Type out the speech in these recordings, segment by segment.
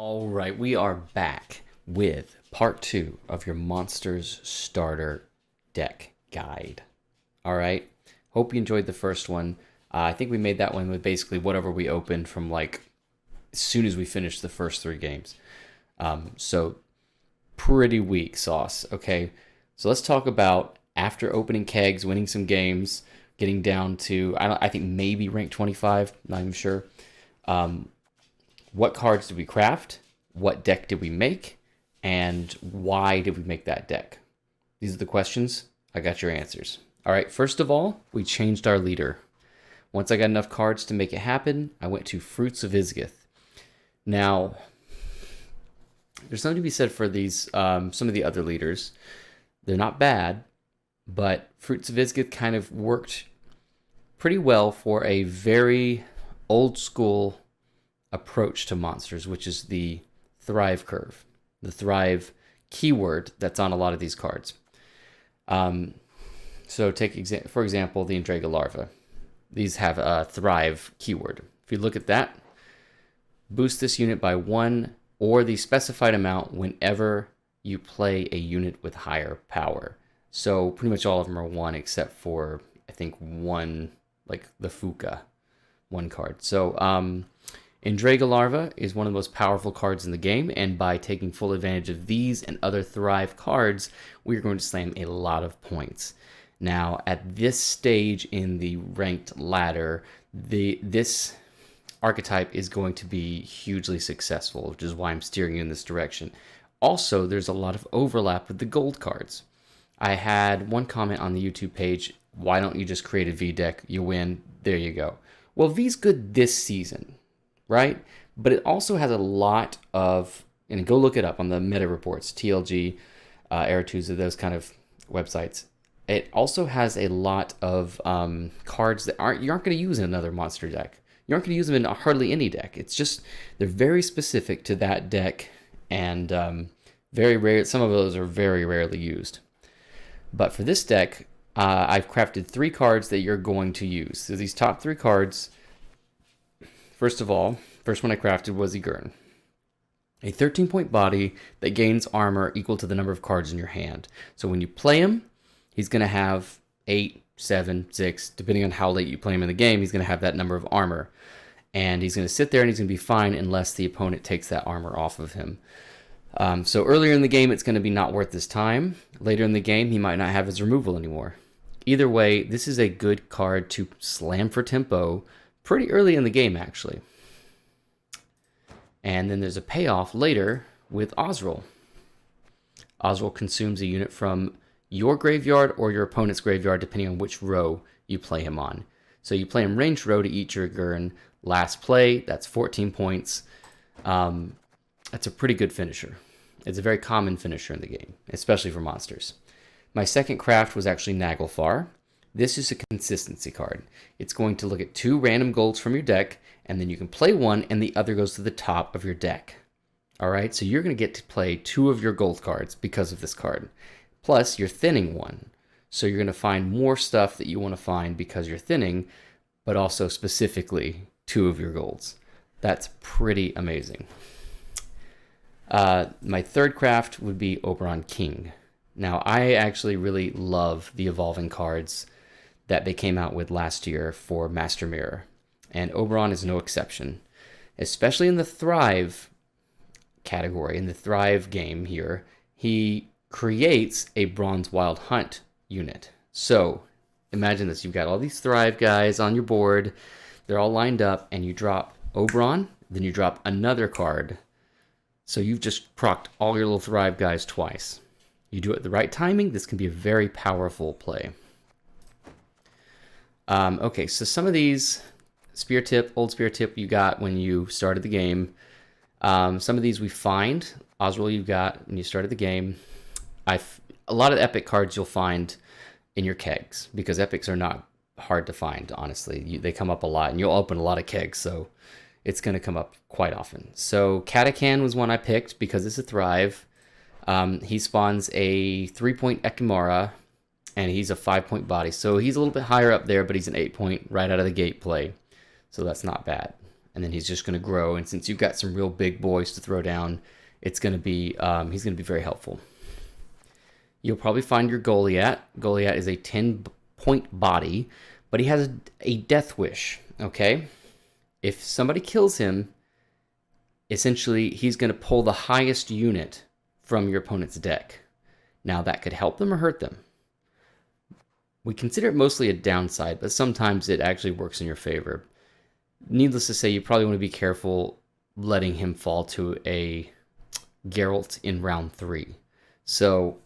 All right, we are back with part 2 of your Monsters Starter Deck Guide. All right, hope you enjoyed the first one. I think we made that one with basically whatever we opened from like as soon as we finished the first 3 games. So pretty weak sauce, okay? So let's talk about after opening kegs, winning some games, getting down to, I think maybe rank 25, not even sure. What cards did we craft? What deck did we make? And why did we make that deck? These are the questions. I got your answers. All right, first of all, we changed our leader. Once I got enough cards to make it happen, I went to Fruits of Isgith. Now, there's something to be said for these, some of the other leaders. They're not bad, but Fruits of Isgith kind of worked pretty well for a very old school approach to monsters, which is the thrive curve, the thrive keyword that's on a lot of these cards. So take for example the Indraga larva. These have a thrive keyword. If you look at that, boost this unit by 1 or the specified amount whenever you play a unit with higher power. So pretty much all of them are 1 except for I think 1, like the Fuka, 1 card. So Indraga larva is one of the most powerful cards in the game, and by taking full advantage of these and other Thrive cards, we're going to slam a lot of points. Now, at this stage in the ranked ladder, this archetype is going to be hugely successful, which is why I'm steering you in this direction. Also, there's a lot of overlap with the gold cards. I had one comment on the YouTube page, why don't you just create a V deck? You win. There you go. Well, V's good this season, right? But it also has a lot of, and go look it up on the meta reports, TLG, Airtuza, those kind of websites. It also has a lot of cards that you aren't going to use in another monster deck. You aren't going to use them in hardly any deck. It's just, they're very specific to that deck, and very rare. Some of those are very rarely used. But for this deck, I've crafted 3 cards that you're going to use. So these top 3 cards, first of all, first one I crafted was Igurn. A 13-point body that gains armor equal to the number of cards in your hand. So when you play him, he's going to have 8, 7, 6, depending on how late you play him in the game, he's going to have that number of armor. And he's going to sit there and he's going to be fine unless the opponent takes that armor off of him. So earlier in the game, it's going to be not worth his time. Later in the game, he might not have his removal anymore. Either way, this is a good card to slam for tempo pretty early in the game, actually. And then there's a payoff later with Osril. Osril consumes a unit from your graveyard or your opponent's graveyard, depending on which row you play him on. So you play him ranged row to eat your Gurn. Last play, that's 14 points. That's a pretty good finisher. It's a very common finisher in the game, especially for monsters. My second craft was actually Naglfar. This is a consistency card. It's going to look at 2 random golds from your deck, and then you can play 1, and the other goes to the top of your deck. All right, so you're going to get to play 2 of your gold cards because of this card. Plus, you're thinning 1. So you're going to find more stuff that you want to find because you're thinning, but also specifically 2 of your golds. That's pretty amazing. My third craft would be Oberon King. Now, I actually really love the evolving cards that they came out with last year for Master Mirror, and Oberon is no exception, especially in the Thrive category, in the Thrive game here. He creates a Bronze Wild Hunt unit. So imagine this, you've got all these Thrive guys on your board, they're all lined up, and you drop Oberon, then you drop another card. So you've just procced all your little Thrive guys twice. You do it at the right timing, this can be a very powerful play. Okay, so some of these, Spear Tip, old Spear Tip you got when you started the game. Some of these we find. Osril you got when you started the game. A lot of epic cards you'll find in your kegs, because epics are not hard to find, honestly. They come up a lot, and you'll open a lot of kegs, so it's going to come up quite often. So Katakan was one I picked because it's a Thrive. He spawns a 3-point Ekimara, and he's a 5-point body. So he's a little bit higher up there, but he's an 8-point right out of the gate play. So that's not bad. and then he's just going to grow. And since you've got some real big boys to throw down, it's going to be he's going to be very helpful. You'll probably find your Goliath. Goliath is a 10-point body, but he has a death wish. Okay, if somebody kills him, essentially he's going to pull the highest unit from your opponent's deck. Now that could help them or hurt them. We consider it mostly a downside, but sometimes it actually works in your favor. Needless to say, you probably want to be careful letting him fall to a Geralt in round 3. So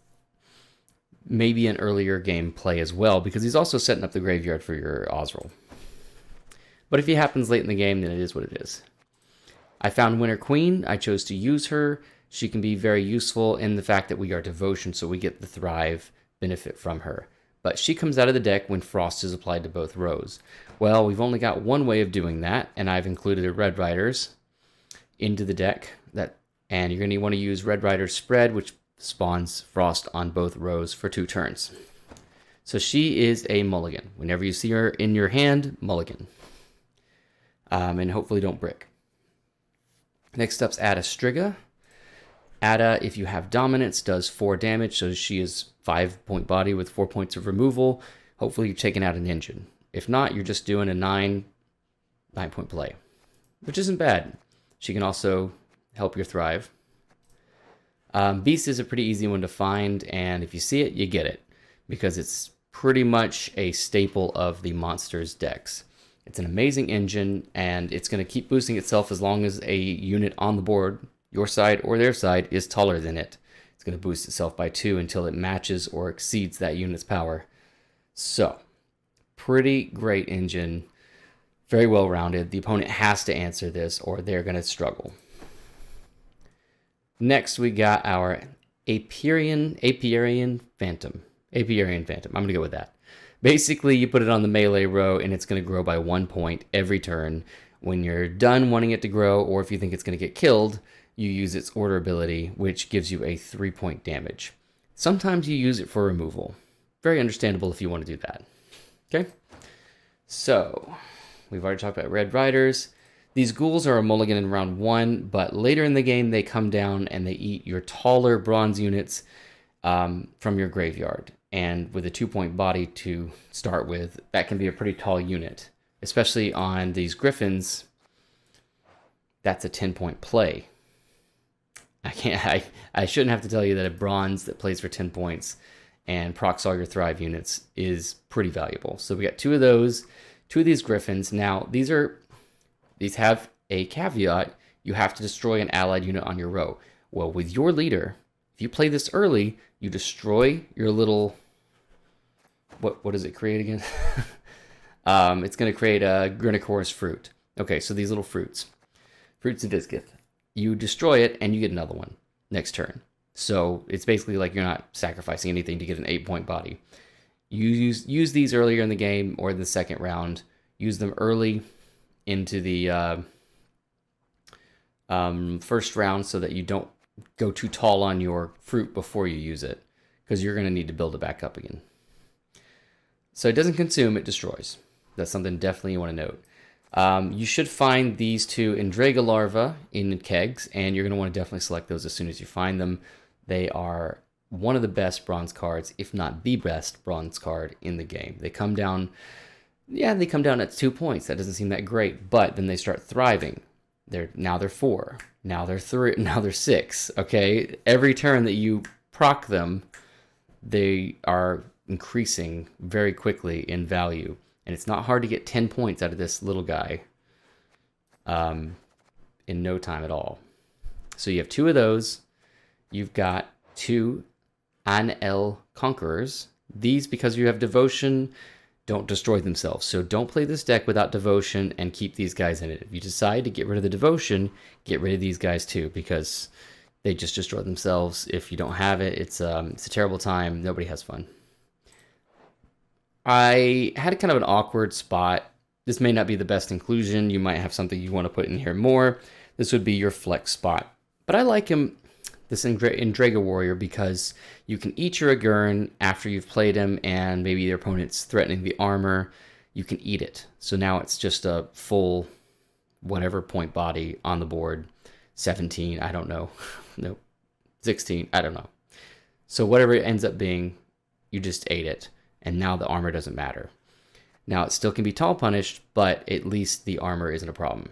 maybe an earlier game play as well, because he's also setting up the graveyard for your Osril. But if he happens late in the game, then it is what it is. I found Winter Queen. I chose to use her. She can be very useful in the fact that we are devotion, so we get the thrive benefit from her. But she comes out of the deck when frost is applied to both rows. Well, we've only got one way of doing that, and I've included a Red Riders into the deck. And you're going to want to use Red Rider's Spread, which spawns frost on both rows for 2 turns. So she is a mulligan. Whenever you see her in your hand, mulligan. And hopefully don't brick. Next up's Ada Striga. Ada, if you have dominance, does 4 damage, so she is 5-point body with 4 points of removal. Hopefully you've taken out an engine. If not, you're just doing a 9-point play, which isn't bad. She can also help your thrive. Beast is a pretty easy one to find, and if you see it, you get it, because it's pretty much a staple of the monsters decks. It's an amazing engine, and it's going to keep boosting itself as long as a unit on the board, your side or their side, is taller than it. It's going to boost itself by 2 until it matches or exceeds that unit's power. So, pretty great engine, very well rounded. The opponent has to answer this or they're going to struggle. Next, we got our Apiarian Phantom. I'm going to go with that. Basically, you put it on the melee row, and it's going to grow by 1 point every turn. When you're done wanting it to grow, or if you think it's going to get killed, you use its order ability, which gives you a 3-point damage. Sometimes you use it for removal. Very understandable if you want to do that. Okay? So, we've already talked about Red Riders. These ghouls are a mulligan in round 1, but later in the game they come down and they eat your taller bronze units from your graveyard. And with a 2-point body to start with, that can be a pretty tall unit. Especially on these griffins, that's a 10-point play. I shouldn't have to tell you that a bronze that plays for 10 points and procs all your thrive units is pretty valuable. So we got 2 of those, 2 of these griffins. Now, these have a caveat. You have to destroy an allied unit on your row. Well, with your leader, if you play this early, you destroy your little... What does it create again? It's going to create a Grinicor's fruit. Okay, so these little fruits of Viscith. You destroy it, and you get another one next turn. So it's basically like you're not sacrificing anything to get an 8-point body. You use these earlier in the game or in the second round. Use them early into the first round so that you don't go too tall on your fruit before you use it, because you're going to need to build it back up again. So it doesn't consume, it destroys. That's something definitely you want to note. You should find these 2 Indraga larvae in kegs, and you're going to want to definitely select those as soon as you find them. They are one of the best bronze cards, if not the best bronze card in the game. They come down at 2 points. That doesn't seem that great, but then they start thriving. Now they're 4. Now they're 3. Now they're 6. Okay, every turn that you proc them, they are increasing very quickly in value, and it's not hard to get 10 points out of this little guy in no time at all. So you have 2 of those. You've got 2 An-El Conquerors. These, because you have devotion, don't destroy themselves. So don't play this deck without devotion and keep these guys in it. If you decide to get rid of the devotion, get rid of these guys too, because they just destroy themselves. If you don't have it, it's a terrible time. Nobody has fun. I had kind of an awkward spot. This may not be the best inclusion. You might have something you want to put in here more. This would be your flex spot. But I like him, this Indraga Warrior, because you can eat your Agurn after you've played him, and maybe your opponent's threatening the armor. You can eat it. So now it's just a full whatever point body on the board. 17, I don't know. Nope. 16, I don't know. So whatever it ends up being, you just ate it. And now the armor doesn't matter. Now it still can be tall punished, but at least the armor isn't a problem.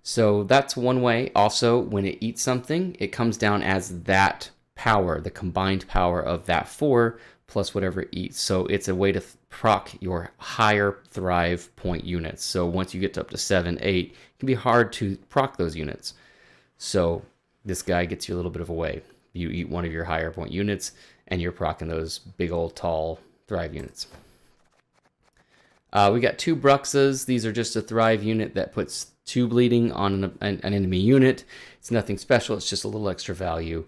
So that's one way. Also, when it eats something, it comes down as that power, the combined power of that 4 plus whatever it eats. So it's a way to proc your higher thrive point units. So once you get to up to 7, 8, it can be hard to proc those units. So this guy gets you a little bit of a way. You eat one of your higher point units, and you're proccing those big old tall thrive units. We got 2 Bruxas. These are just a thrive unit that puts 2 bleeding on an enemy unit. It's nothing special. It's just a little extra value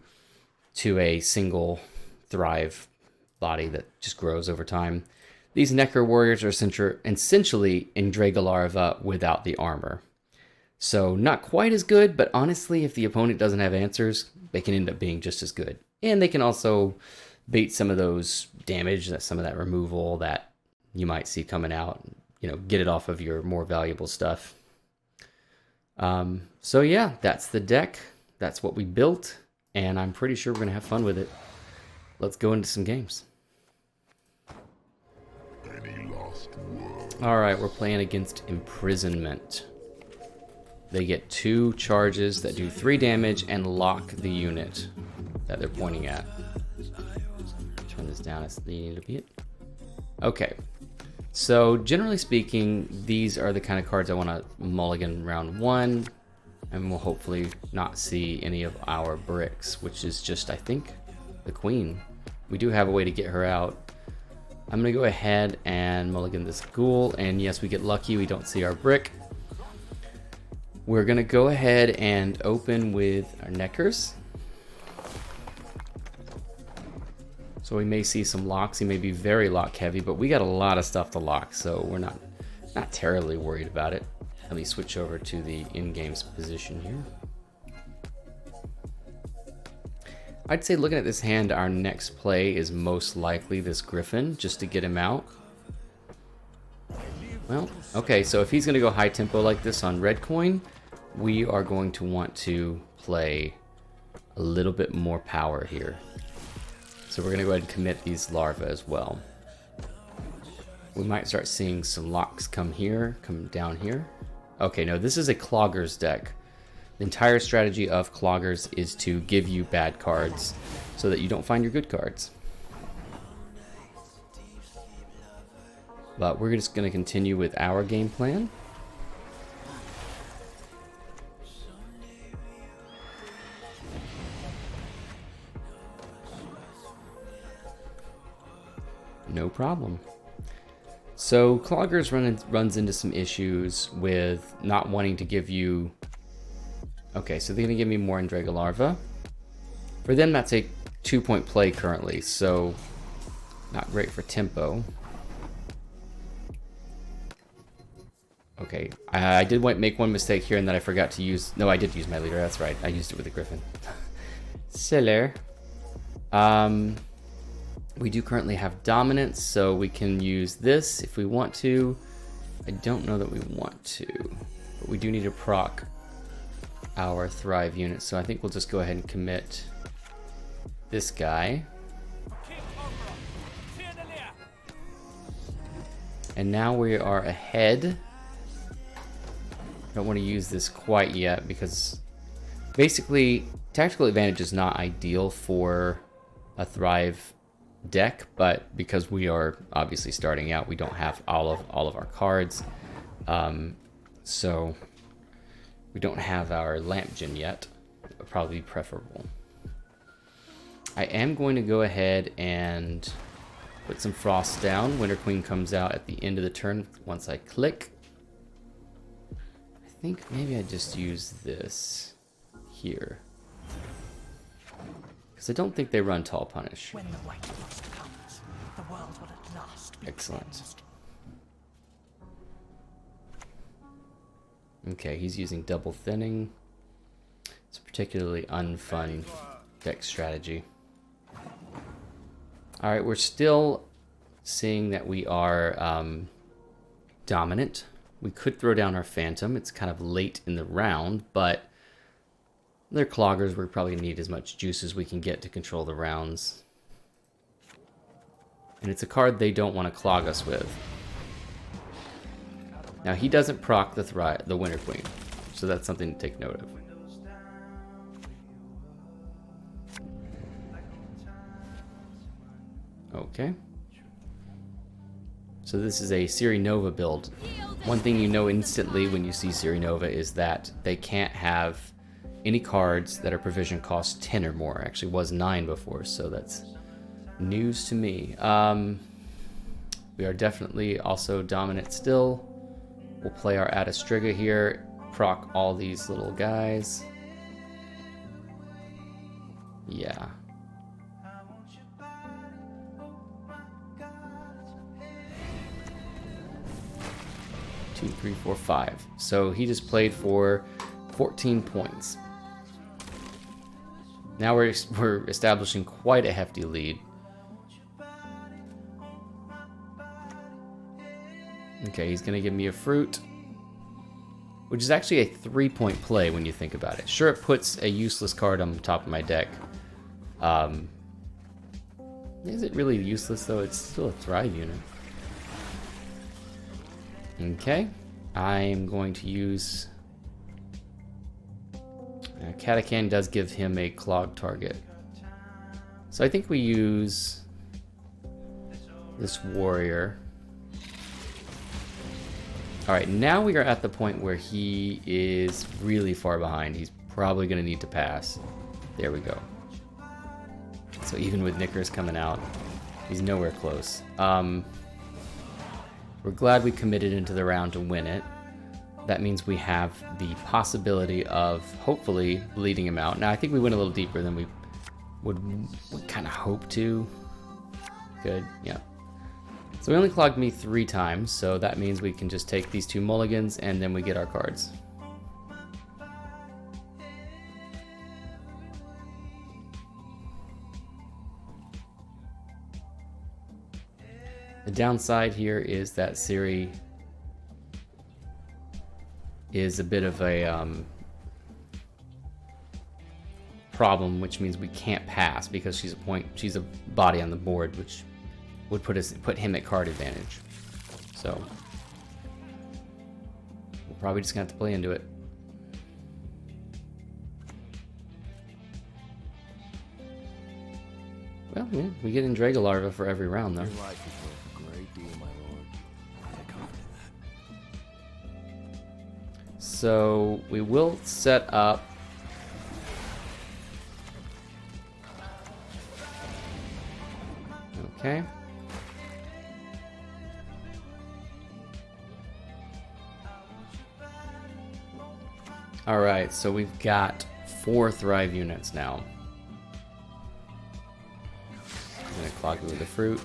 to a single thrive body that just grows over time. These Necker warriors are essentially Indraga larva without the armor. So not quite as good, but honestly, if the opponent doesn't have answers, they can end up being just as good. And they can also bait some of those damage, some of that removal that you might see coming out, get it off of your more valuable stuff. So yeah, that's the deck. That's what we built, and I'm pretty sure we're going to have fun with it. Let's go into some games. Alright, we're playing against Imprisonment. They get 2 charges that do 3 damage and lock the unit that they're pointing at. Turn this down as they need to be it. Okay. So, generally speaking, these are the kind of cards I want to mulligan round 1. And we'll hopefully not see any of our bricks, which is just, I think, the queen. We do have a way to get her out. I'm going to go ahead and mulligan this ghoul. And yes, we get lucky. We don't see our brick. We're going to go ahead and open with our Neckers. So we may see some locks. He may be very lock heavy, but we got a lot of stuff to lock, so we're not terribly worried about it. Let me switch over to the in-game position here. I'd say looking at this hand, our next play is most likely this Griffin, just to get him out. Well, okay, so if he's going to go high tempo like this on red coin, we are going to want to play a little bit more power here. So we're going to go ahead and commit these larvae as well. We might start seeing some locks come down here. Okay, no, this is a Cloggers deck. The entire strategy of Cloggers is to give you bad cards so that you don't find your good cards. But we're just going to continue with our game plan. No problem. So Cloggers runs into some issues with not wanting to give you... Okay, so they're going to give me more Indraga larva. For them, that's a 2-point play currently, so not great for tempo. Okay, I did make one mistake here in that I forgot to use... No, I did use my leader, that's right. I used it with the Griffin. Silly. We do currently have dominance, so we can use this if we want to. I don't know that we want to, but we do need to proc our thrive unit, so I think we'll just go ahead and commit this guy. And now we are ahead. Don't want to use this quite yet because basically tactical advantage is not ideal for a thrive deck, but because we are obviously starting out, we don't have all of our cards, so we don't have our lamp gen yet. It would probably be preferable. I am going to go ahead and put some frost down. Winter Queen comes out at the end of the turn once I click. I think maybe I just use this here, because I don't think they run tall punish. When the white frost comes, the world will at last be Excellent. cleansed. Okay, he's using double thinning. It's a particularly unfun deck strategy. All right, we're still seeing that we are dominant. We could throw down our Phantom. It's kind of late in the round, but they're cloggers. We're probably going to need as much juice as we can get to control the rounds. And it's a card they don't want to clog us with. Now, he doesn't proc the Winter Queen, so that's something to take note of. Okay. So this is a Siri Nova build. One thing you know instantly when you see Siri Nova is that they can't have any cards that are provision cost 10 or more. Actually was 9 before, so that's news to me. We are definitely also dominant still. We'll play our Adastriga here, proc all these little guys. Yeah. 2, 3, 4, 5. So he just played for 14 points. Now we're establishing quite a hefty lead. Okay, he's going to give me a fruit, which is actually a 3-point play when you think about it. Sure, it puts a useless card on the top of my deck. Is it really useless, though? It's still a Thrive unit. Okay, I'm going to use... Catachan does give him a clog target. So I think we use this warrior. Alright, now we are at the point where he is really far behind. He's probably going to need to pass. There we go. So even with Knickers coming out, he's nowhere close. We're glad we committed into the round to win it. That means we have the possibility of hopefully bleeding him out. Now, I think we went a little deeper than we would kind of hope to. Good, yeah. So he only clogged me 3 times, so that means we can just take these 2 mulligans and then we get our cards. The downside here is that Siri is a bit of a problem, which means we can't pass because she's a body on the board, which would put him at card advantage. So we're probably just gonna have to play into it. Well, yeah, we get Indraga Larva for every round, though. Your life is worth a great deal, my lord. I'm confident in that. So we will set up okay. Alright, so we've got 4 Thrive units now. I'm gonna clog it with the fruit.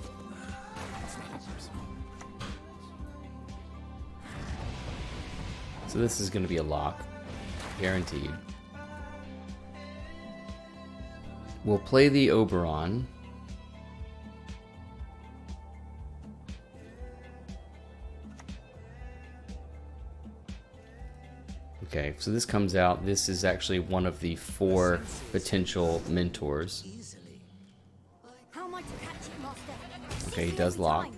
So this is gonna be a lock. Guaranteed. We'll play the Oberon. Okay, so this comes out. This is actually one of the 4 potential mentors. Okay, he does lock,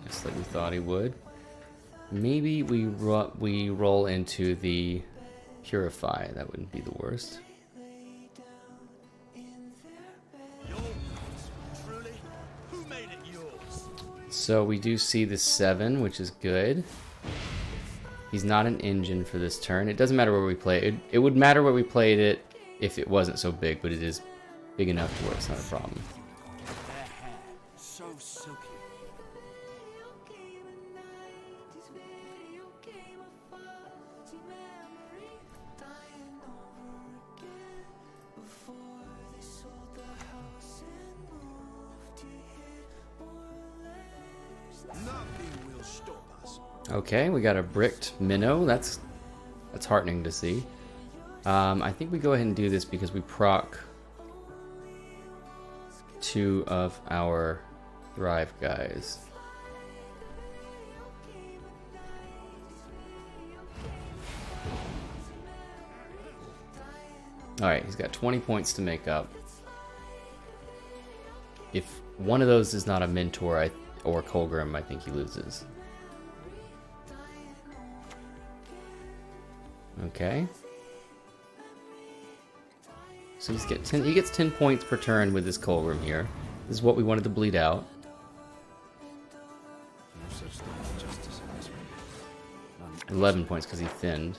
just like we thought he would. Maybe we roll into the Purify. That wouldn't be the worst. So we do see the 7, which is good. He's not an engine for this turn. It doesn't matter where we play it. It would matter where we played it if it wasn't so big, but it is big enough to where it's not a problem. So silky. Nothing will stop us. Okay, we got a bricked minnow. That's heartening to see. I think we go ahead and do this because we proc 2 of our Thrive guys. Alright, he's got 20 points to make up. If one of those is not a Mentor or Colgrim, I think he loses. Okay. So he gets 10 points per turn with his Colgrim here. This is what we wanted to bleed out. No such thing as justice in this world. 11 points because he thinned.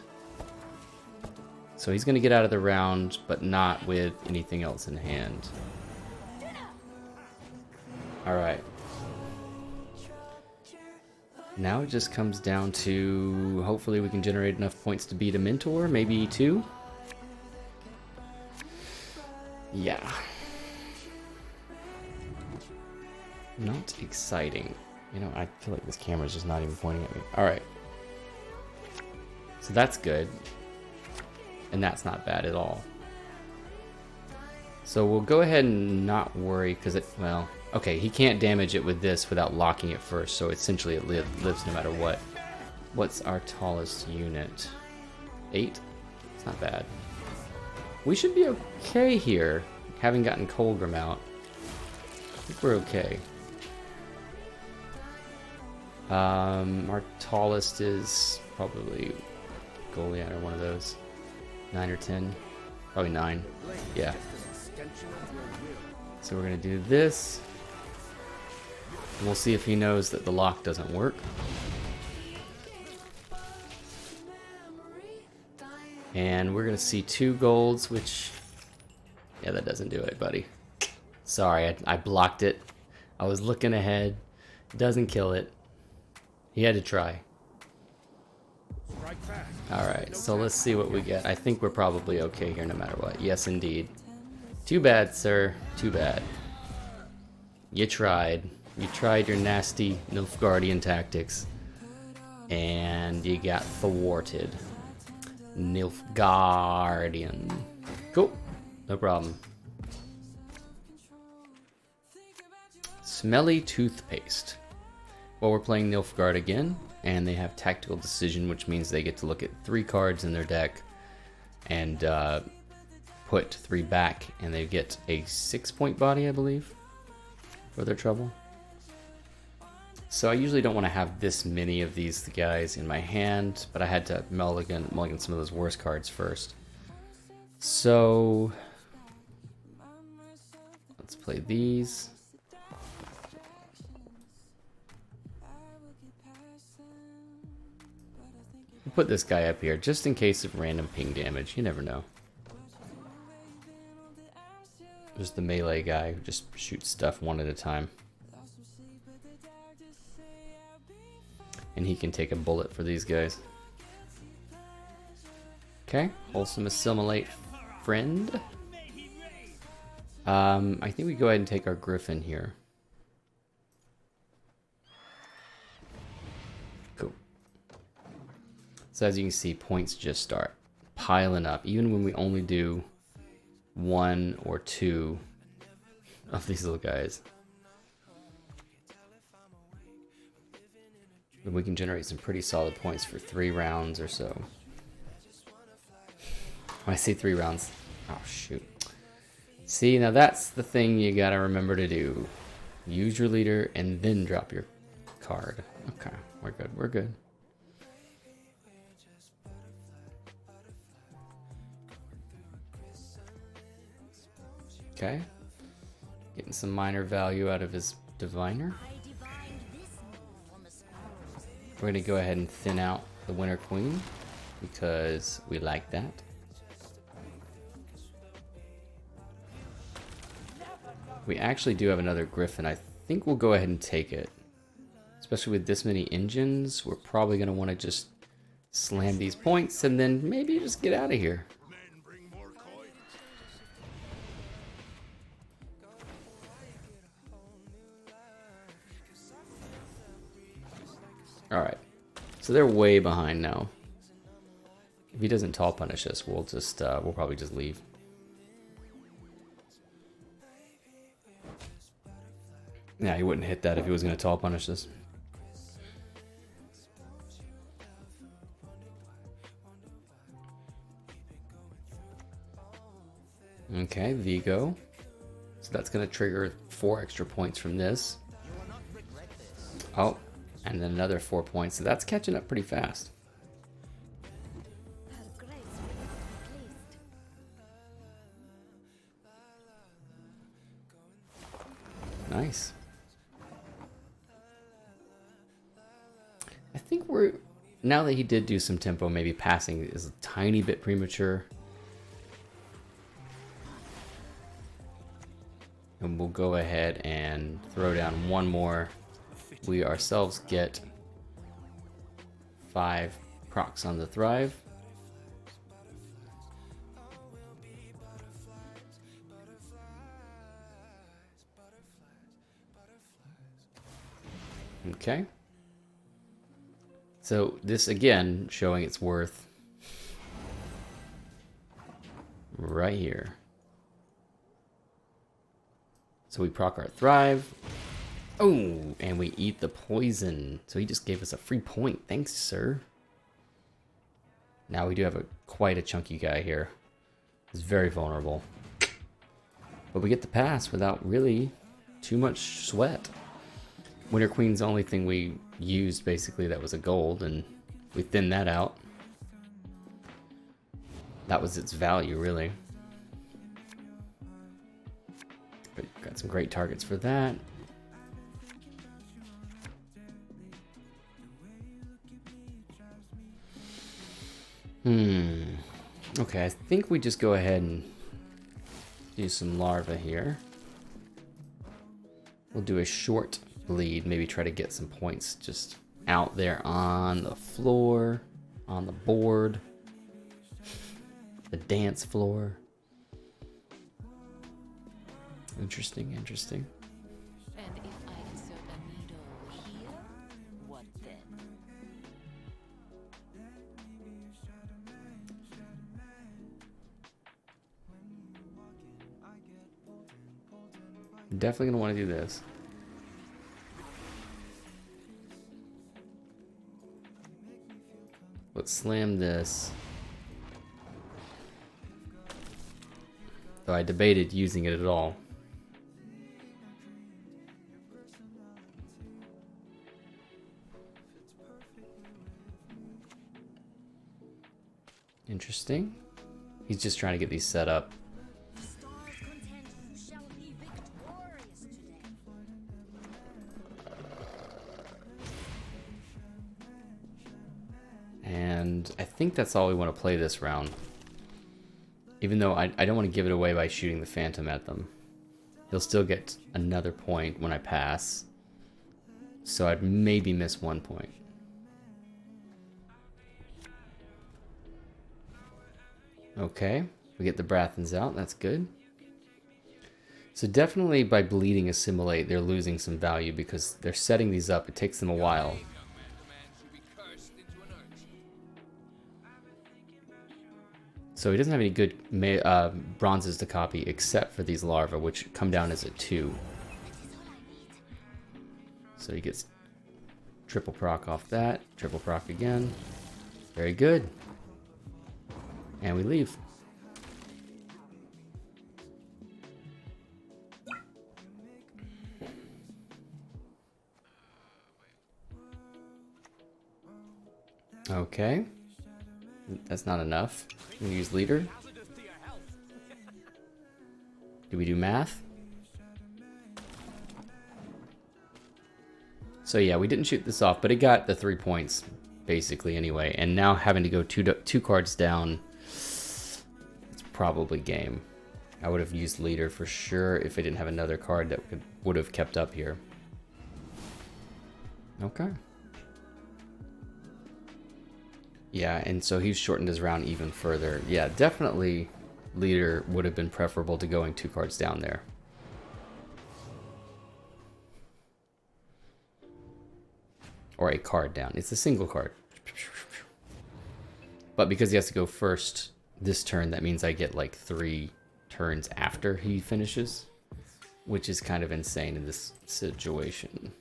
So he's going to get out of the round, but not with anything else in hand. Alright. Now it just comes down to hopefully we can generate enough points to beat a Mentor, maybe 2. Yeah. Not exciting. You know, I feel like this camera's just not even pointing at me. Alright. So that's good. And that's not bad at all. So we'll go ahead and not worry because it, well, okay, he can't damage it with this without locking it first, so essentially it lives no matter what. What's our tallest unit? 8? It's not bad. We should be okay here, having gotten Colgrim out. I think we're okay. Our tallest is probably Goliath or one of those. 9 or 10. Probably 9. Yeah. So we're gonna do this. And we'll see if he knows that the lock doesn't work. And we're gonna see 2 golds, which, yeah, that doesn't do it, buddy. Sorry, I blocked it. I was looking ahead. Doesn't kill it. He had to try. Alright, so let's see what we get. I think we're probably okay here no matter what. Yes, indeed. Too bad, sir. Too bad. You tried. You tried your nasty Nilfgaardian tactics. And you got thwarted. Nilfgaardian. Cool. No problem. Smelly toothpaste. Well, we're playing Nilfgaard again, and they have Tactical Decision, which means they get to look at 3 cards in their deck and put 3 back, and they get a 6-point body, I believe, for their trouble. So I usually don't want to have this many of these guys in my hand, but I had to mulligan some of those worst cards first. So let's play these. We'll put this guy up here just in case of random ping damage. You never know. There's the melee guy who just shoots stuff one at a time. And he can take a bullet for these guys. Okay, wholesome assimilate friend. I think we go ahead and take our Griffin here. Cool. So as you can see, points just start piling up, even when we only do 1 or 2 of these little guys. And we can generate some pretty solid points for 3 rounds or so. When I say 3 rounds, oh shoot. See, now that's the thing you gotta remember to do. Use your leader and then drop your card. Okay, we're good, we're good. Okay. Getting some minor value out of his diviner. We're going to go ahead and thin out the Winter Queen because we like that. We actually do have another Griffin. I think we'll go ahead and take it. Especially with this many engines, we're probably going to want to just slam these points and then maybe just get out of here. Alright, so they're way behind now. If he doesn't tall punish us, we'll just we'll probably just leave. Yeah, he wouldn't hit that if he was going to tall punish us. Okay, Vigo. So that's going to trigger 4 extra points from this. Oh, and then another 4 points. So that's catching up pretty fast. Her grace will not be pleased. Nice. I think we're... Now that he did do some tempo, maybe passing is a tiny bit premature. And we'll go ahead and throw down one more. We ourselves get 5 procs on the Thrive. Okay. So this again showing its worth right here. So we proc our Thrive. Oh, and we eat the poison. So he just gave us a free point. Thanks, sir. Now we do have quite a chunky guy here. He's very vulnerable. But we get the pass without really too much sweat. Winter Queen's the only thing we used, basically, that was a gold, and we thinned that out. That was its value, really. But got some great targets for that. Okay, I think we just go ahead and do some larva here. We'll do a short bleed, maybe try to get some points just out there on the floor, on the board, the dance floor. Interesting, interesting. And if I insert a needle here, what then? Definitely gonna want to do this. Let's slam this. Though I debated using it at all. Interesting. He's just trying to get these set up. The star's content shall be victorious today. And I think that's all we want to play this round. Even though I don't want to give it away by shooting the Phantom at them. He'll still get another point when I pass. So I'd maybe miss 1 point. Okay, we get the Brathens out, that's good. So definitely by bleeding Assimilate, they're losing some value because they're setting these up. It takes them a while. So he doesn't have any good bronzes to copy except for these larvae, which come down as a 2. So he gets triple proc off that, triple proc again. Very good. And we leave. Okay. That's not enough. We use leader. Do we do math? So yeah, we didn't shoot this off, but it got the 3 points basically anyway. And now having to go two cards down, it's probably game. I would have used leader for sure if I didn't have another card that would have kept up here. Okay. Yeah, and so he's shortened his round even further. Yeah, definitely leader would have been preferable to going 2 cards down there. Or a card down. It's a single card. But because he has to go first this turn, that means I get like 3 turns after he finishes, which is kind of insane in this situation.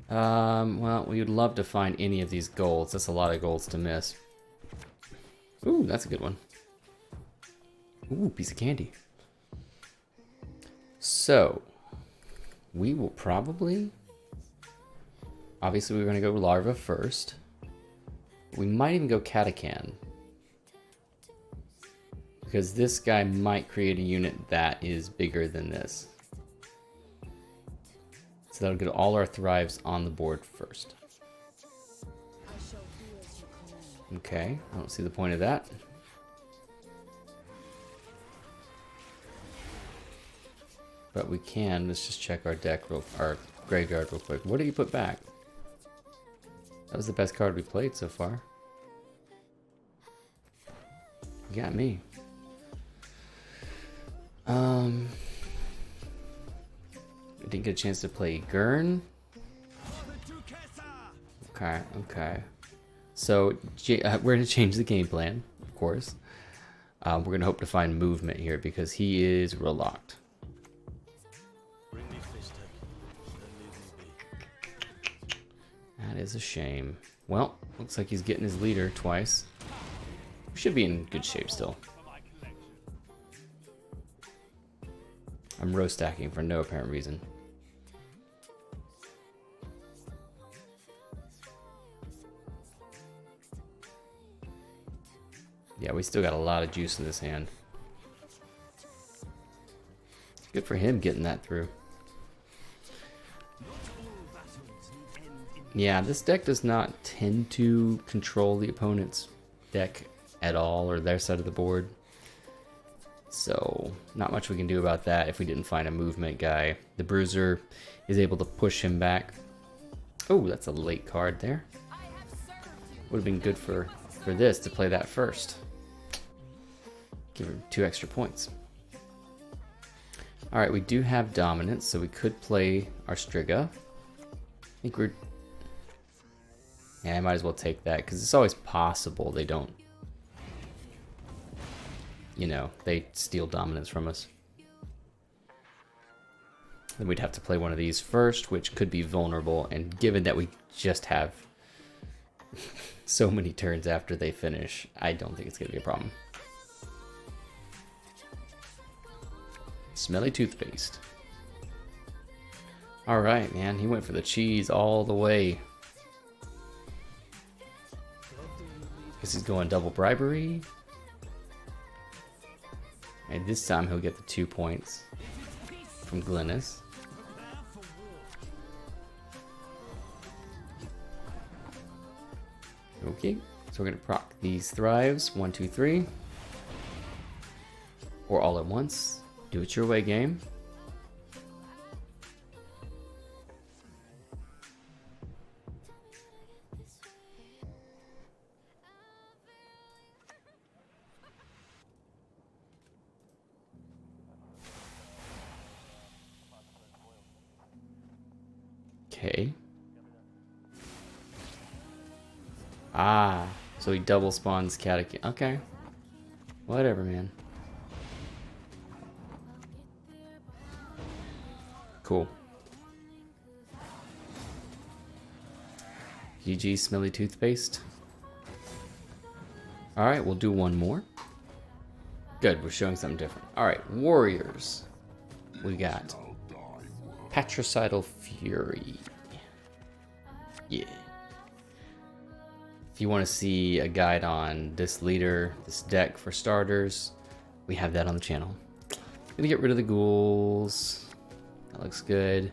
Well, we would love to find any of these golds. That's a lot of golds to miss. Ooh, that's a good one. Ooh, piece of candy. So, we will probably... Obviously, we're going to go larva first. We might even go catachan. Because this guy might create a unit that is bigger than this. So that'll get all our thrives on the board first. Okay, I don't see the point of that. But we can, let's just check our deck, our graveyard real quick. What did you put back? That was the best card we played so far. You got me. I didn't get a chance to play Gurn. Okay, okay. So we're gonna change the game plan, of course. We're gonna hope to find movement here because he is real locked. That is a shame. Well, looks like he's getting his leader twice. We should be in good shape still. I'm row stacking for no apparent reason. Yeah, we still got a lot of juice in this hand. Good for him getting that through. Yeah, this deck does not tend to control the opponent's deck at all, or their side of the board. So, not much we can do about that if we didn't find a movement guy. The Bruiser is able to push him back. Oh, that's a late card there. Would have been good for this to play that first. Give him 2 extra points. Alright, we do have dominance, so we could play our Striga. I think we're... Yeah, I might as well take that, because it's always possible they don't... You know, they steal dominance from us. Then we'd have to play one of these first, which could be vulnerable, and given that we just have so many turns after they finish, I don't think it's going to be a problem. Smelly toothpaste. Alright, man, he went for the cheese all the way. Guess he's going double bribery. And this time he'll get the 2 points from Glynis. Okay, so we're gonna proc these thrives. 1, 2, 3. Or all at once. Do it your way, game. Okay. Ah, so he double spawns catechin. Okay. Whatever, man. Cool. GG, smelly toothpaste. Alright, we'll do one more. Good, we're showing something different. Alright, warriors. We got Patricidal Fury. Yeah. If you want to see a guide on this leader, this deck for starters, we have that on the channel. Gonna get rid of the ghouls. That looks good.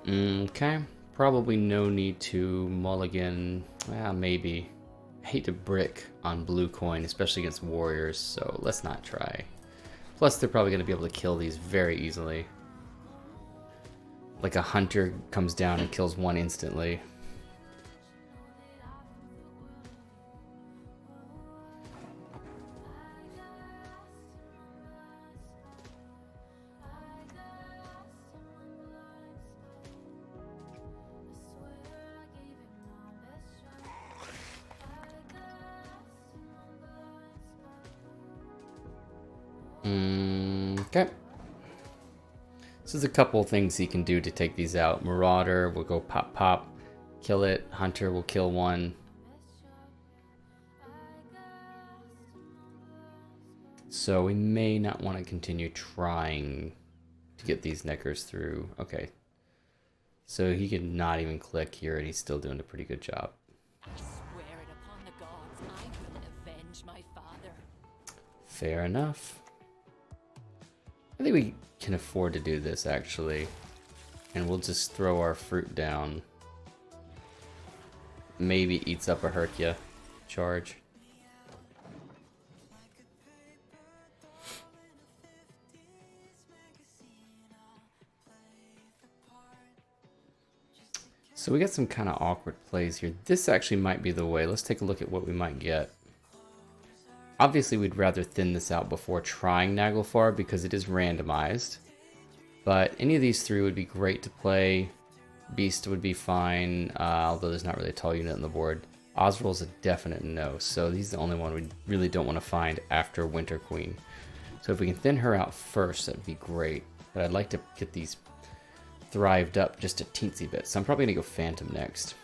Okay. Probably no need to mulligan. Well, maybe. I hate to brick on blue coin, especially against warriors, so let's not try. Plus, they're probably going to be able to kill these very easily. Like a hunter comes down and kills one instantly. Okay. So there's a couple things he can do to take these out. Marauder will go pop pop, kill it. Hunter will kill one. So we may not want to continue trying to get these neckers through. Okay. So he could not even click here, and he's still doing a pretty good job. I swear it upon the gods, I will avenge my father. Fair enough. I think we can afford to do this, actually. And we'll just throw our fruit down. Maybe eats up a Herkia charge. So we got some kind of awkward plays here. This actually might be the way. Let's take a look at what we might get. Obviously, we'd rather thin this out before trying Naglfar because it is randomized. But any of these three would be great to play. Beast would be fine, although there's not really a tall unit on the board. Osrul's a definite no, so he's the only one we really don't want to find after Winter Queen. So if we can thin her out first, that'd be great. But I'd like to get these thrived up just a teensy bit. So I'm probably going to go Phantom next.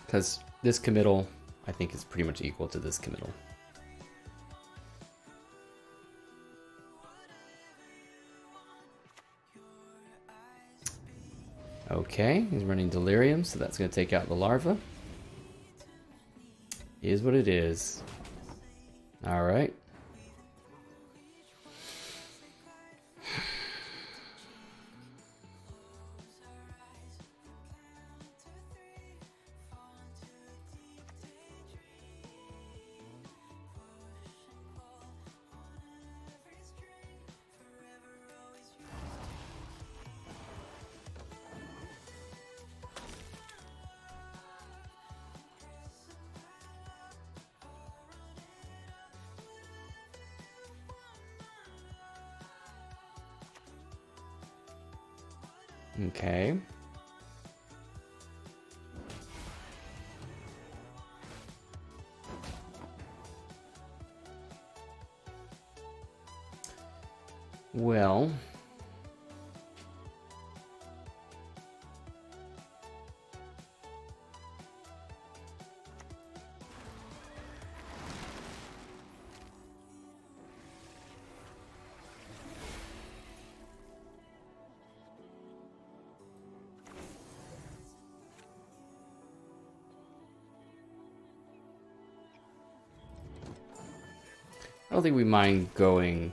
Because this committal, I think, is pretty much equal to this committal. Okay, he's running Delirium, so that's going to take out the larva. Is what it is. Alright. Okay. Well, I don't think we mind going.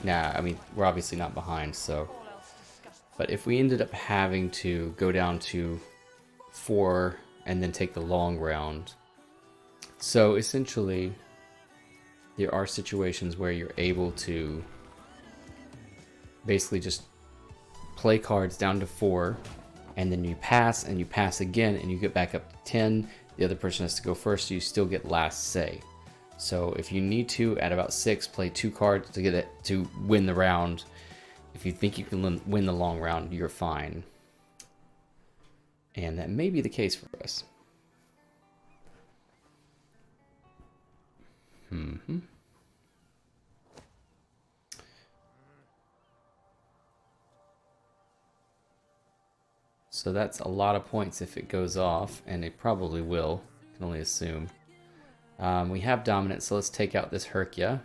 Nah, I mean, we're obviously not behind, so. But if we ended up having to go down to 4 and then take the long round. So essentially, there are situations where you're able to basically just play cards down to 4, and then you pass and you pass again and you get back up to 10. The other person has to go first, so you still get last say. So if you need to, at about 6, play 2 cards to get it to win the round. If you think you can win the long round, you're fine. And that may be the case for us. So that's a lot of points if it goes off, and it probably will. I can only assume. We have dominance, so let's take out this Herkia.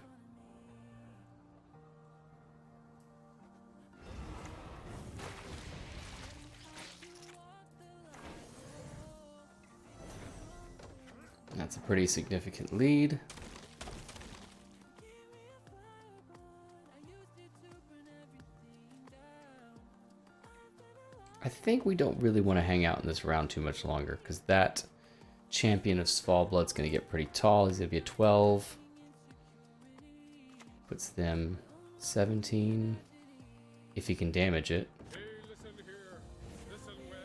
That's a pretty significant lead. I think we don't really want to hang out in this round too much longer, because that champion of Svalbard's going to get pretty tall. He's going to be a 12. Puts them 17. If he can damage it. Hey, listen here. Listen well.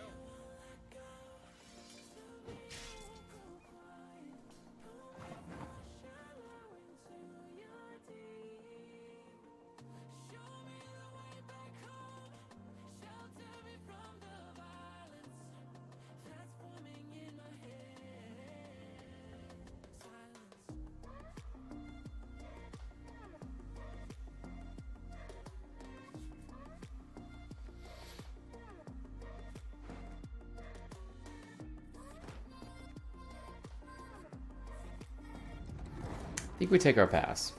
I think we take our pass.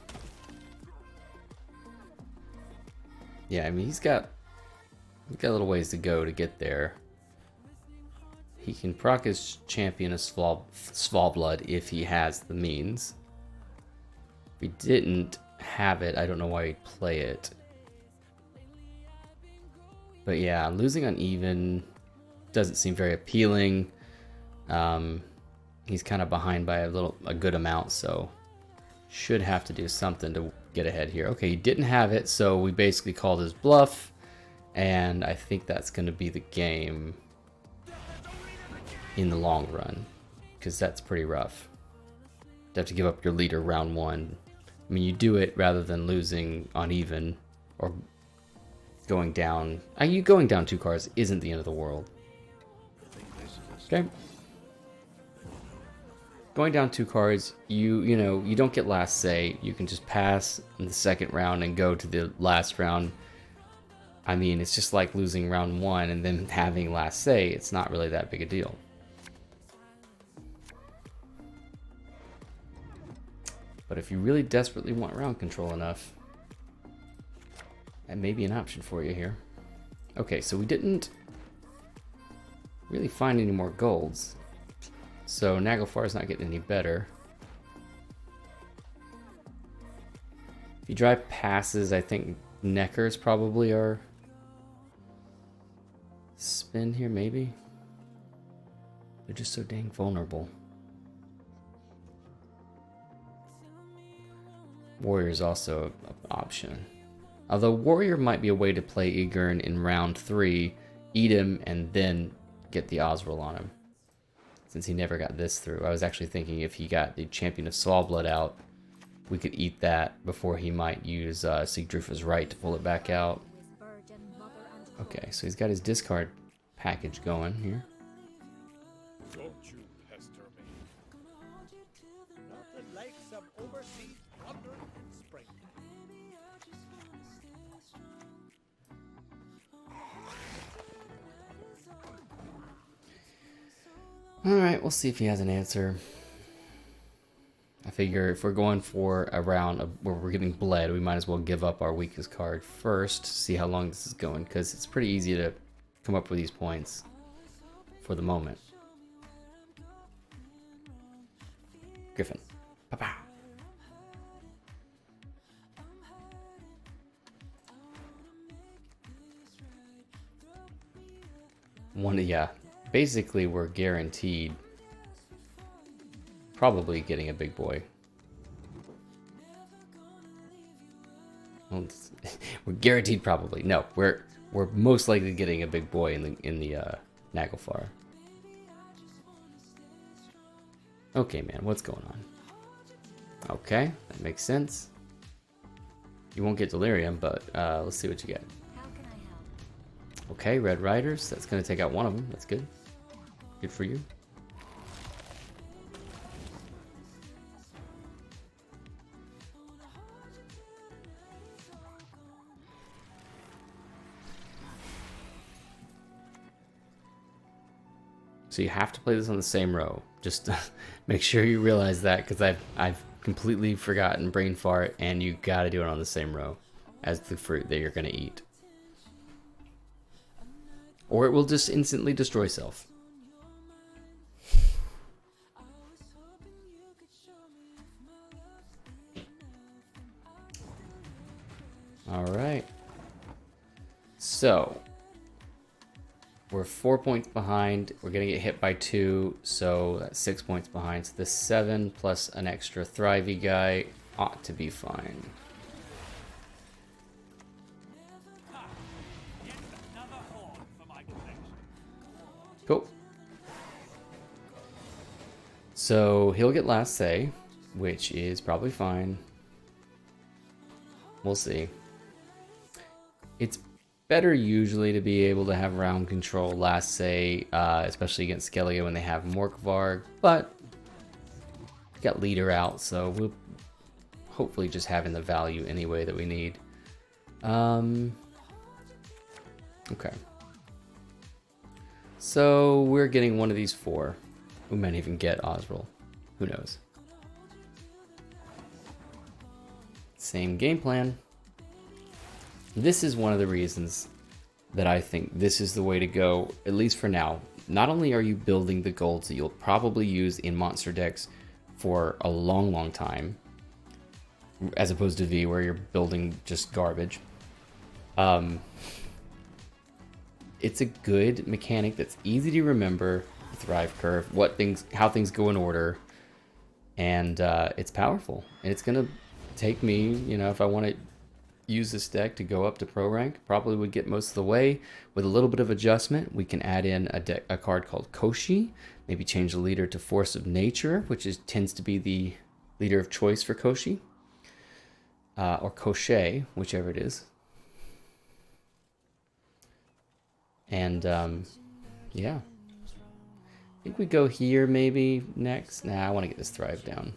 Yeah, I mean, he's got a little ways to go to get there. He can proc his champion of Svalblood if he has the means. If he didn't have it, I don't know why he'd play it. But yeah, losing on even doesn't seem very appealing. He's kind of behind by a good amount, so should have to do something to get ahead here. Okay, he didn't have it, so we basically called his bluff, and I think that's going to be the game in the long run, because that's pretty rough. To have to give up your leader round one. I mean, you do it rather than losing on even or going down. You going down 2 cards isn't the end of the world. Okay. Going down 2 cards, you know, you don't get last say. You can just pass in the second round and go to the last round. I mean, it's just like losing round 1 and then having last say. It's not really that big a deal. But if you really desperately want round control enough, that may be an option for you here. Okay, so we didn't really find any more golds. So Naglfar's not getting any better. If you drive passes, I think Neckar's probably our spin here, maybe. They're just so dang vulnerable. Warrior's also an option. Although Warrior might be a way to play Igern in round 3, eat him, and then get the Osriel on him. Since he never got this through. I was actually thinking if he got the Champion of Svalblood out, we could eat that before he might use Sigdrufa's Right to pull it back out. Okay, so he's got his discard package going here. Don't you pester me. Nothing like some overseas plunder in spring. Alright, we'll see if he has an answer. I figure if we're going for a round where we're getting bled, we might as well give up our weakest card first, see how long this is going, because it's pretty easy to come up with these points for the moment. Griffin. Pa-pow. Yeah. Basically, we're guaranteed probably getting a big boy. Well, we're guaranteed probably. No, we're most likely getting a big boy in the Naglfar. Okay, man, what's going on? Okay, that makes sense. You won't get Delirium, but let's see what you get. How can I help? Okay, Red Riders. That's going to take out one of them. That's good. Good for you. So you have to play this on the same row. Just make sure you realize that, because I've completely forgotten brain fart, and you got to do it on the same row as the fruit that you're going to eat. Or it will just instantly destroy self. Alright. So, we're 4 points behind. We're going to get hit by 2, so that's 6 points behind. So this 7 plus an extra Thrivey guy ought to be fine. Cool. So he'll get last say, which is probably fine. We'll see. It's better usually to be able to have round control last say, especially against Skellige when they have Morkvarg, but we got leader out, so we'll hopefully just having the value anyway that we need. Okay. So we're getting one of these 4. We might even get Osriel. Who knows? Same game plan. This is one of the reasons that I think this is the way to go, at least for now. Not only are you building the golds that you'll probably use in monster decks for a long, long time, as opposed to V where you're building just garbage. It's a good mechanic that's easy to remember, the Thrive Curve, how things go in order, and it's powerful. And it's gonna take me, if I want to use this deck to go up to pro rank, probably would get most of the way. With a little bit of adjustment, we can add in a card called Koshi, maybe change the leader to Force of Nature, which tends to be the leader of choice for Koshi, or Koshe, whichever it is. And yeah, I think we go here maybe next. Nah, I want to get this Thrive down.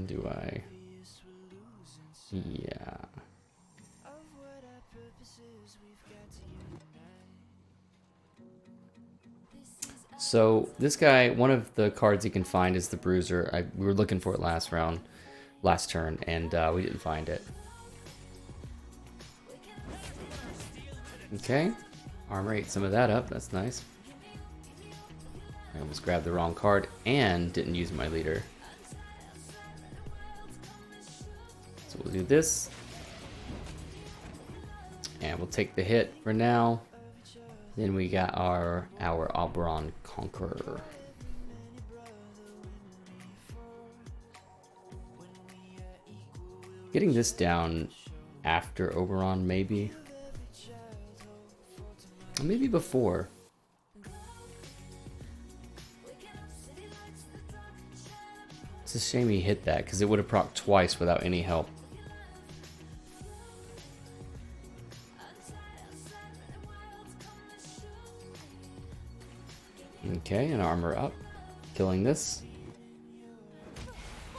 Do I? Yeah. So this guy, one of the cards you can find is the Bruiser. We were looking for it last turn, and we didn't find it. Okay, armor ate some of that up. That's nice. I almost grabbed the wrong card and didn't use my leader. So we'll do this. And we'll take the hit for now. Then we got our Oberon Conqueror. Getting this down after Oberon, maybe. Or maybe before. It's a shame he hit that, because it would have procced twice without any help. Okay, and armor up. Killing this.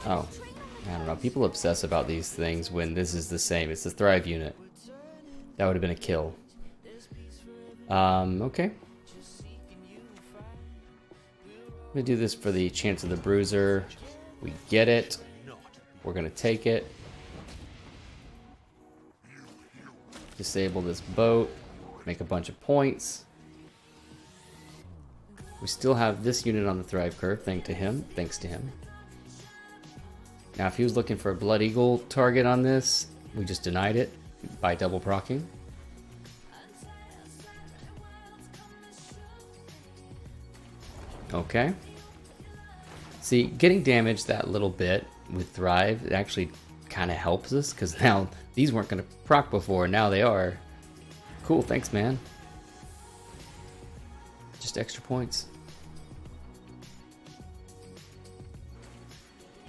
Oh, I don't know. People obsess about these things when this is the same. It's the Thrive unit. That would have been a kill. Okay. I'm gonna do this for the chance of the Bruiser. We get it. We're gonna take it. Disable this boat. Make a bunch of points. We still have this unit on the Thrive curve, thanks to him. Now, if he was looking for a Blood Eagle target on this, we just denied it by double procking. Okay. See, getting damaged that little bit with Thrive, it actually kind of helps us, because now these weren't going to proc before, now they are. Cool, thanks, man. Just extra points.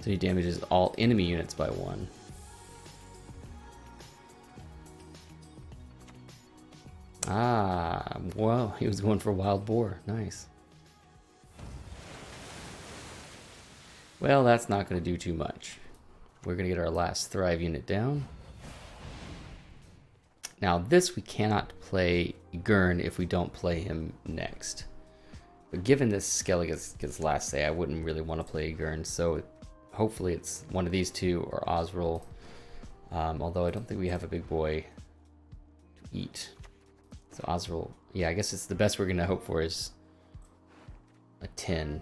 So he damages all enemy units by 1. Ah, well, he was going for Wild Boar. Nice. Well, that's not going to do too much. We're going to get our last Thrive unit down. Now, this we cannot play Gurn if we don't play him next. But given this Skelly gets last say, I wouldn't really want to play Gurn, so hopefully it's one of these two or Osriel. Although I don't think we have a big boy to eat. So Osriel, yeah, I guess it's the best we're going to hope for is a 10.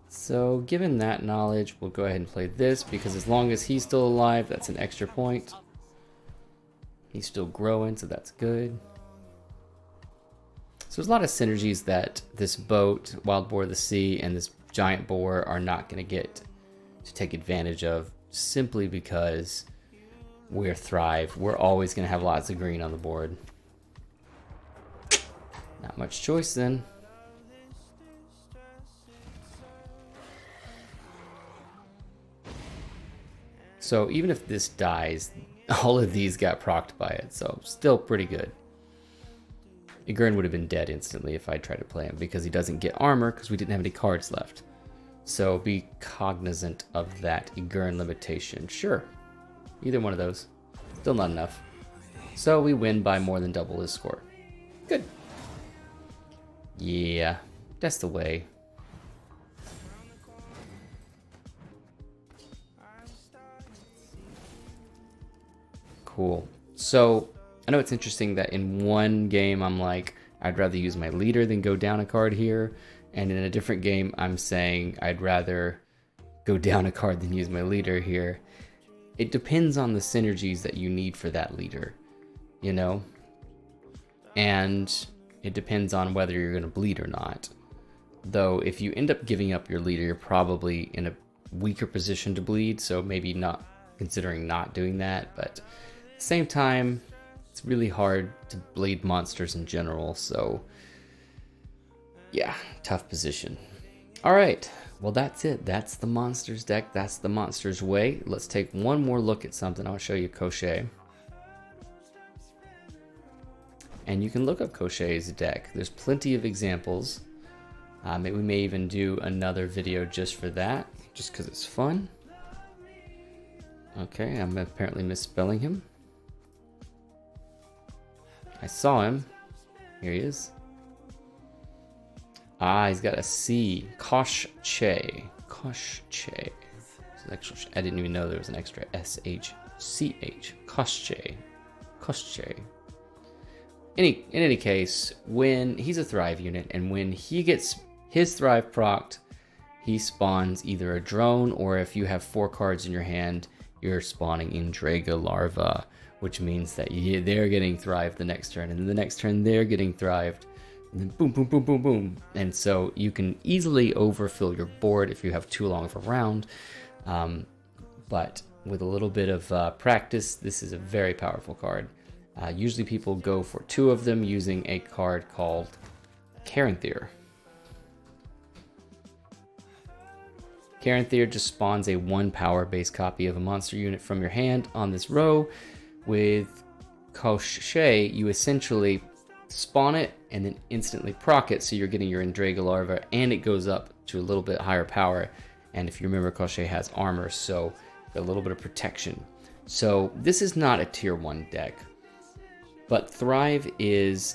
So given that knowledge, we'll go ahead and play this, because as long as he's still alive, that's an extra point. He's still growing, so that's good. So there's a lot of synergies that this boat, Wild Boar of the Sea, and this giant boar are not going to get to take advantage of, simply because we're Thrive. We're always going to have lots of green on the board. Not much choice then. So even if this dies, all of these got procced by it, so still pretty good. Gurn would have been dead instantly if I tried to play him, because he doesn't get armor because we didn't have any cards left. So be cognizant of that Gurn limitation. Sure, either one of those. Still not enough. So we win by more than double his score. Good. Yeah, that's the way. cool. So I know it's interesting that in one game I'm like, I'd rather use my leader than go down a card here. And in a different game, I'm saying I'd rather go down a card than use my leader here. It depends on the synergies that you need for that leader, you know? And it depends on whether you're going to bleed or not. Though if you end up giving up your leader, you're probably in a weaker position to bleed, so maybe not considering not doing that. But at the same time, it's really hard to bleed monsters in general, so yeah, tough position. All right, well, that's it. That's the monsters deck. That's the monsters way. Let's take one more look at something. I'll show you Koshé. And you can look up Koshé's deck. There's plenty of examples. We may even do another video just for that, just because it's fun. Okay, I'm apparently misspelling him. I saw him. Here he is. Ah, he's got a C. Koshché. Koshché. I didn't even know there was an extra S-H-C-H. Koshché. Koshché. In any case, when he's a Thrive unit, and when he gets his Thrive procced, he spawns either a drone, or if you have 4 cards in your hand, you're spawning Indraga Larva, which means that they're getting Thrived the next turn, and then the next turn they're getting Thrived, and then boom, boom, boom, boom, boom. And so you can easily overfill your board if you have too long of a round, but with a little bit of practice, this is a very powerful card. Usually people go for 2 of them using a card called Caranthir. Caranthir just spawns a 1 power base copy of a monster unit from your hand on this row. With Koshé, you essentially spawn it and then instantly proc it, so you're getting your Indraga Larva, and it goes up to a little bit higher power. And if you remember, Koshé has armor, so a little bit of protection. So this is not a tier 1 deck, but Thrive is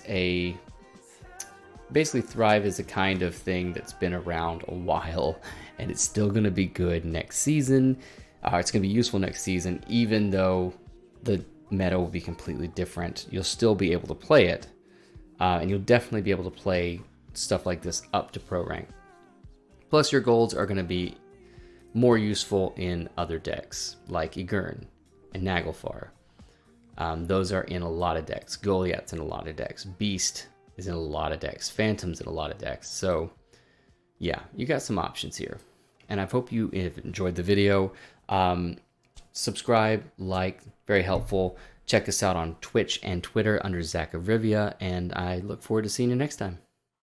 basically Thrive is a kind of thing that's been around a while, and it's still going to be good next season. It's going to be useful next season, even though the meta will be completely different. You'll still be able to play it, and you'll definitely be able to play stuff like this up to pro rank. Plus, your golds are going to be more useful in other decks, like Igurn and Naglfar. Those are in a lot of decks. Goliath's in a lot of decks. Beast is in a lot of decks. Phantom's in a lot of decks. So yeah, you got some options here. And I hope you have enjoyed the video. Subscribe, like, very helpful. Check us out on Twitch and Twitter under Zach of Rivia, and I look forward to seeing you next time.